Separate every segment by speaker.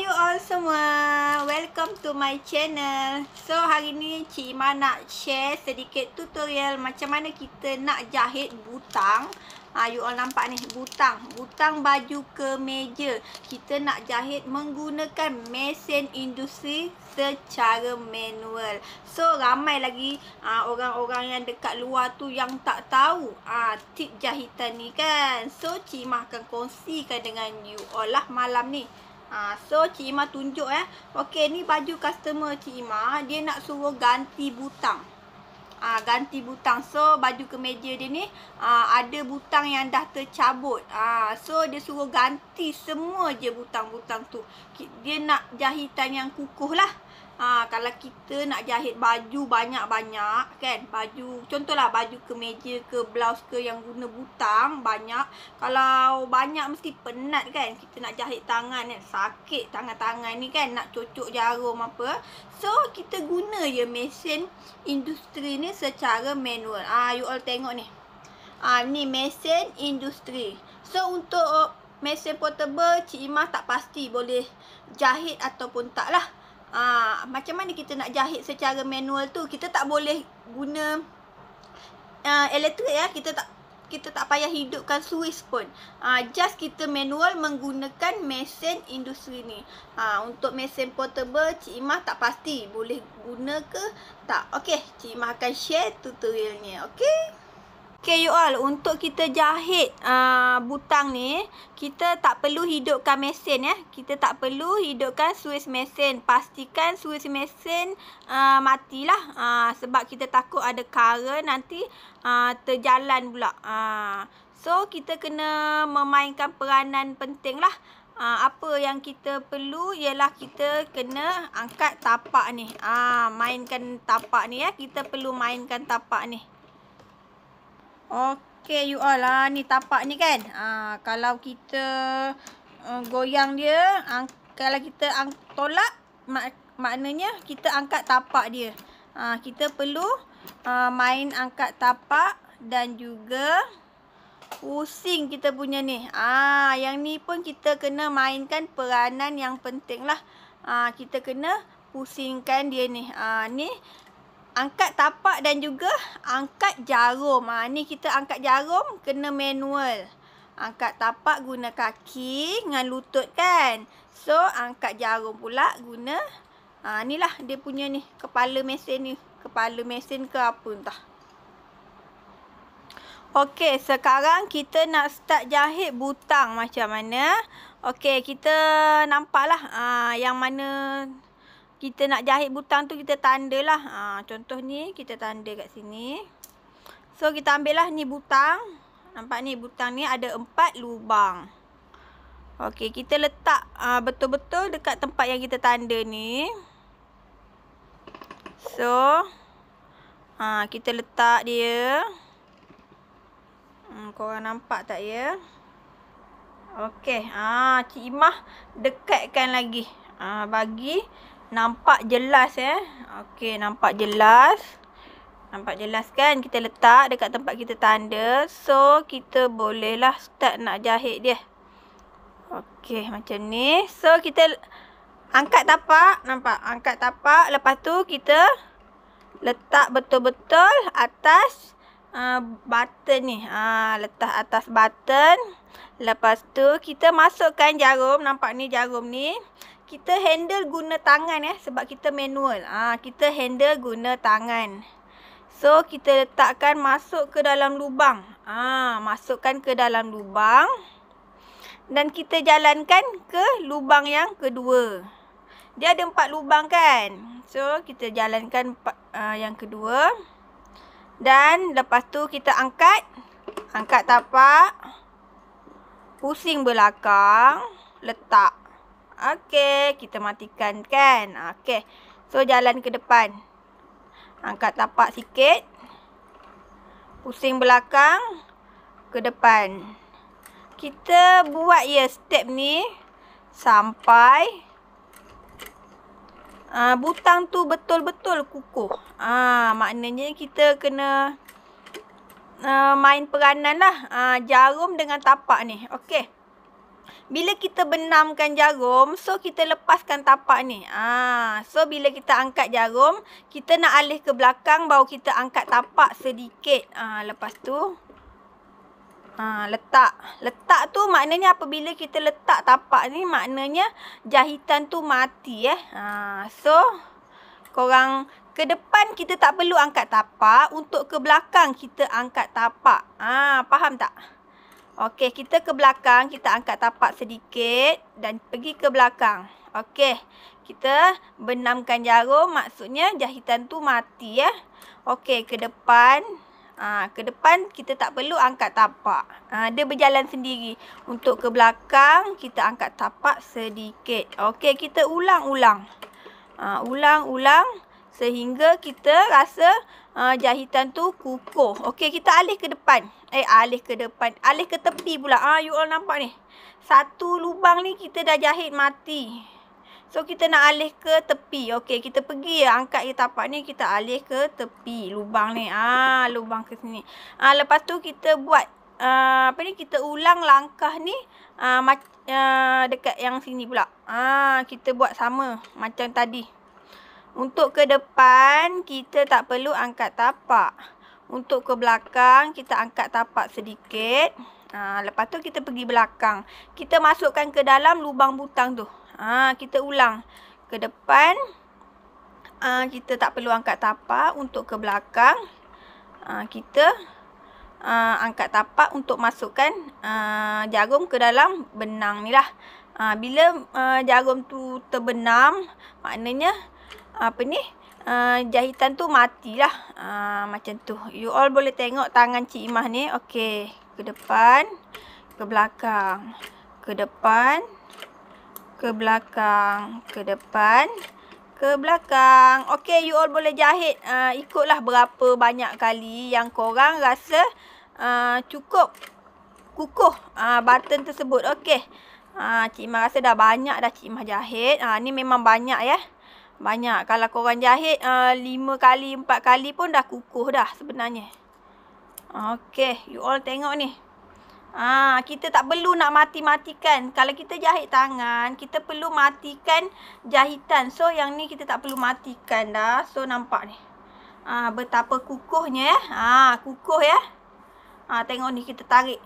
Speaker 1: Hai you all semua, welcome to my channel. So hari ni Cik Ima nak share sedikit tutorial macam mana kita nak jahit butang. You all nampak ni, butang baju kemeja. Kita nak jahit menggunakan mesin industri secara manual. So ramai lagi orang-orang yang dekat luar tu yang tak tahu tip jahitan ni kan. So Cik Ima akan kongsikan dengan you all lah malam ni. So Cik Ima tunjuk okey, ni baju customer Cik Ima, dia nak suruh ganti butang. Ganti butang. So baju kemeja dia ni ada butang yang dah tercabut. So dia suruh ganti semua je butang-butang tu. Dia nak jahitan yang kukuh lah. Kalau kita nak jahit baju banyak-banyak kan, baju contohlah baju kemeja ke blouse ke yang guna butang banyak, kalau banyak mesti penat kan, kita nak jahit tangan kan, sakit tangan-tangan ni kan, nak cocok jarum apa. So kita guna je mesin industri ni secara manual. You all tengok ni, ni mesin industri. So untuk mesin portable Cik Ima tak pasti boleh jahit ataupun tak lah. Macam mana kita nak jahit secara manual tu, kita tak boleh guna elektrik ya. Kita tak payah hidupkan switch pun. Just kita manual menggunakan mesin industri ni. Untuk mesin portable Cik Ima tak pasti boleh guna ke tak. Okey, Cik Ima akan share tutorialnya. Okey. Okay you all, untuk kita jahit butang ni, kita tak perlu hidupkan mesin ya. Kita tak perlu hidupkan switch mesin. Pastikan switch mesin matilah. Sebab kita takut ada current nanti terjalan pula. So kita kena memainkan peranan penting lah. Apa yang kita perlu ialah kita kena angkat tapak ni. Mainkan tapak ni ya. Kita perlu mainkan tapak ni. Okey you all, ni tapak ni kan. Kalau kita goyang dia, kalau kita tolak, maknanya kita angkat tapak dia. Kita perlu main angkat tapak dan juga pusing kita punya ni. Yang ni pun kita kena mainkan peranan yang penting lah. Kita kena pusingkan dia ni. Ni angkat tapak dan juga angkat jarum. Ni kita angkat jarum kena manual. Angkat tapak guna kaki dengan lutut kan. So angkat jarum pula guna ni lah dia punya ni, kepala mesin ni. Kepala mesin ke apa entah. Okey, sekarang kita nak start jahit butang macam mana. Okey, kita nampaklah yang mana kita nak jahit butang tu, kita tandalah. Contoh ni kita tanda kat sini. So kita ambil lah ni butang. Nampak ni butang ni ada 4 lubang. Okey, kita letak betul-betul dekat tempat yang kita tanda ni. So kita letak dia. Korang nampak tak ya? Okey, Cik Imah dekatkan lagi. Bagi nampak jelas ya. Okey, nampak jelas. Nampak jelas kan? Kita letak dekat tempat kita tanda. So, kita bolehlah start nak jahit dia. Okey, macam ni. So, kita angkat tapak. Nampak? Angkat tapak. Lepas tu, kita letak betul-betul atas button ni. Letak atas button. Lepas tu, kita masukkan jarum. Nampak ni jarum ni. Kita handle guna tangan ya, sebab kita manual. Kita handle guna tangan. So kita letakkan masuk ke dalam lubang. Masukkan ke dalam lubang. Dan kita jalankan ke lubang yang kedua. Dia ada 4 lubang kan. So kita jalankan yang kedua. Dan lepas tu kita angkat. Angkat tapak. Pusing belakang. Letak. Okey, kita matikan kan. Okey. So jalan ke depan. Angkat tapak sikit. Pusing belakang ke depan. Kita buat ya step ni sampai butang tu betul-betul kukuh. Maknanya kita kena main peranan lah. Jarum dengan tapak ni. Okey. bila kita benamkan jarum, so kita lepaskan tapak ni. So bila kita angkat jarum, kita nak alih ke belakang, baru kita angkat tapak sedikit. Lepas tu letak. Letak tu maknanya apabila kita letak tapak ni, maknanya jahitan tu mati So korang ke depan kita tak perlu angkat tapak, untuk ke belakang kita angkat tapak. Faham tak? Okey, kita ke belakang, kita angkat tapak sedikit dan pergi ke belakang. Okey, kita benamkan jarum, maksudnya jahitan tu mati Okey, ke depan. Ke depan kita tak perlu angkat tapak. Dia berjalan sendiri. Untuk ke belakang, kita angkat tapak sedikit. Okey, kita ulang-ulang. Ulang-ulang sehingga kita rasa jahitan tu kukuh. Okey, kita alih ke depan. Alih ke depan. Alih ke tepi pula. You all nampak ni. Satu lubang ni kita dah jahit mati. So, kita nak alih ke tepi. Okey, kita pergi angkat tapak ni. Kita alih ke tepi lubang ni. Lubang ke sini. Lepas tu kita buat kita ulang langkah ni dekat yang sini pula. Kita buat sama macam tadi. Untuk ke depan, kita tak perlu angkat tapak. Untuk ke belakang, kita angkat tapak sedikit. Lepas tu kita pergi belakang. Kita masukkan ke dalam lubang butang tu. Kita ulang. Ke depan, kita tak perlu angkat tapak. Untuk ke belakang, kita angkat tapak untuk masukkan jarum ke dalam benang ni lah. Bila jarum tu terbenam, maknanya jahitan tu matilah. Macam tu. You all boleh tengok tangan Cik Imah ni. Okey, ke depan, ke belakang, ke depan, ke belakang, ke depan, ke belakang. Okey, you all boleh jahit ikutlah berapa banyak kali yang korang rasa cukup kukuh button tersebut. Okey. Cik Imah rasa dah banyak dah Cik Imah jahit. Ni memang banyak banyak. Kalau korang jahit 5 kali, 4 kali pun dah kukuh dah sebenarnya. Okey, you all tengok ni. Kita tak perlu nak mati-matikan. Kalau kita jahit tangan, kita perlu matikan jahitan. So, yang ni kita tak perlu matikan dah. So, nampak ni. Betapa kukuhnya kukuh tengok ni, kita tarik.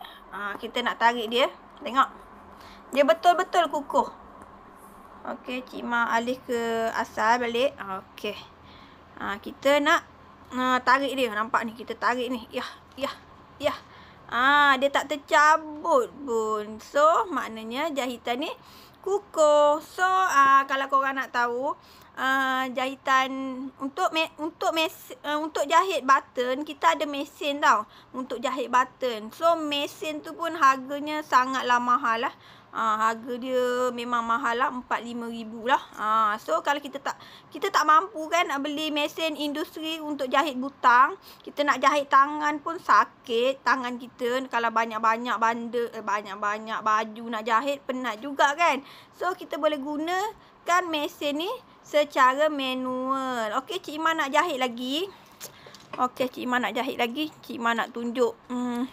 Speaker 1: Kita nak tarik dia. Tengok. Dia betul-betul kukuh. Okey, Cik Imah alih ke asal balik. Okey. Kita nak tarik dia. Nampak ni, kita tarik ni. Dia tak tercabut pun. So, maknanya jahitan ni kukuh. So, kalau korang nak tahu, jahitan untuk jahit button, kita ada mesin tau untuk jahit button. So, mesin tu pun harganya sangatlah mahal lah. Harga dia memang mahal lah, 4-5 ribu lah. So, kalau kita tak mampu kan nak beli mesin industri untuk jahit butang, kita nak jahit tangan pun sakit tangan kita. Kalau banyak-banyak banyak-banyak baju nak jahit, penat juga kan. So, kita boleh gunakan mesin ni secara manual. Okey, Cik Imah nak jahit lagi. Cik Imah nak tunjuk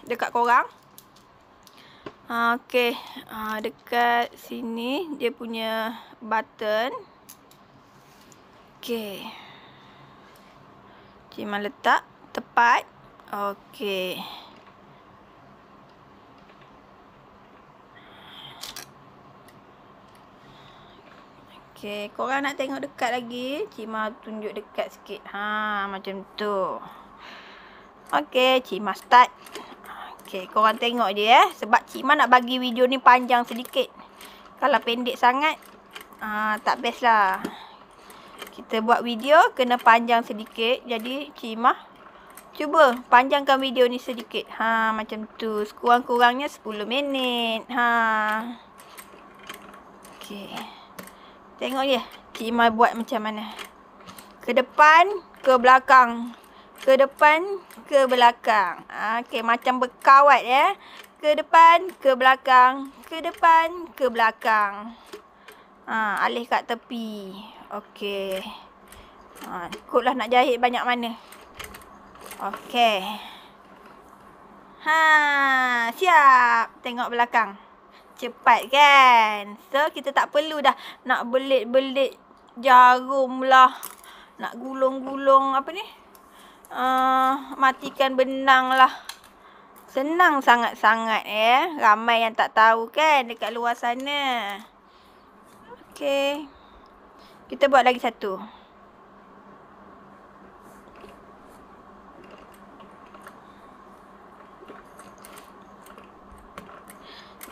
Speaker 1: dekat korang. Okey, dekat sini dia punya button. Okey. Cik Imah letak tepat. Okey. Okey, korang nak tengok dekat lagi? Cik Imah tunjuk dekat sikit. Macam tu. Okey, Cik Imah start. Okey, korang tengok je sebab Cik Imah nak bagi video ni panjang sedikit. Kalau pendek sangat, tak best lah. Kita buat video kena panjang sedikit. Jadi, Cik Imah cuba panjangkan video ni sedikit. Macam tu. Sekurang-kurangnya 10 minit. Okey. Tengok je Cik Imah buat macam mana. Ke depan, ke belakang. Ke depan, ke belakang. Okey, macam berkawat Ke depan, ke belakang. Ke depan, ke belakang. Alih kat tepi. Okey. Ikutlah nak jahit banyak mana. Okey. Siap. Tengok belakang. cepat kan. So kita tak perlu dah nak belit-belit jarum lah, nak gulung-gulung apa ni, matikan benang lah. Senang sangat-sangat Ramai yang tak tahu kan dekat luar sana. Okey. Kita buat lagi satu.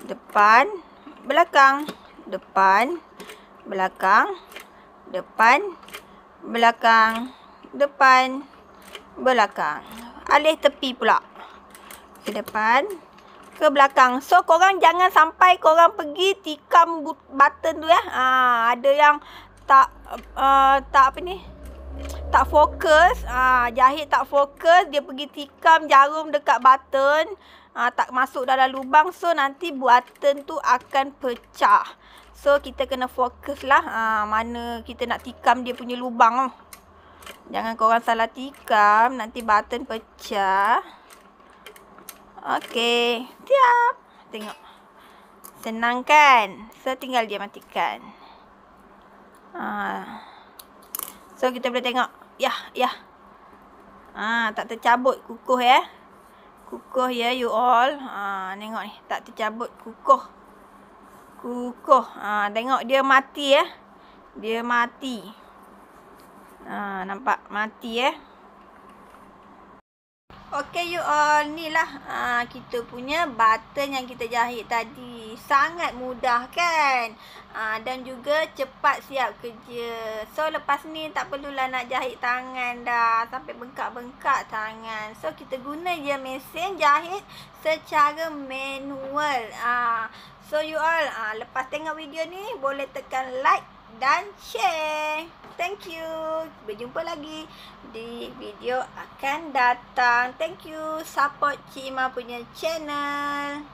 Speaker 1: Depan, belakang, depan, belakang, depan, belakang, depan, belakang. Alih tepi pula. Ke depan, ke belakang. So korang jangan sampai korang pergi tikam button tu ada yang tak apa ni, tak fokus, jahit tak fokus, dia pergi tikam jarum dekat button, tak masuk dalam lubang, so nanti button tu akan pecah. So kita kena fokus lah mana kita nak tikam dia punya lubang. Jangan korang salah tikam, nanti button pecah. Okey, siap. Tengok. Senang kan? So tinggal dia matikan. So kita boleh tengok. Ya. Tak tercabut, kukuh Kukuh you all. Tengok ni, tak tercabut, kukuh. Tengok dia mati Dia mati. Nampak mati Okey you all, ni lah kita punya button yang kita jahit tadi. Sangat mudah kan? Dan juga cepat siap kerja. So lepas ni tak perlulah nak jahit tangan dah, sampai bengkak-bengkak tangan. So kita guna je mesin jahit secara manual. So you all, lepas tengok video ni boleh tekan like dan share. Thank you. Berjumpa lagi di video akan datang. Thank you. Support Cik Ima punya channel.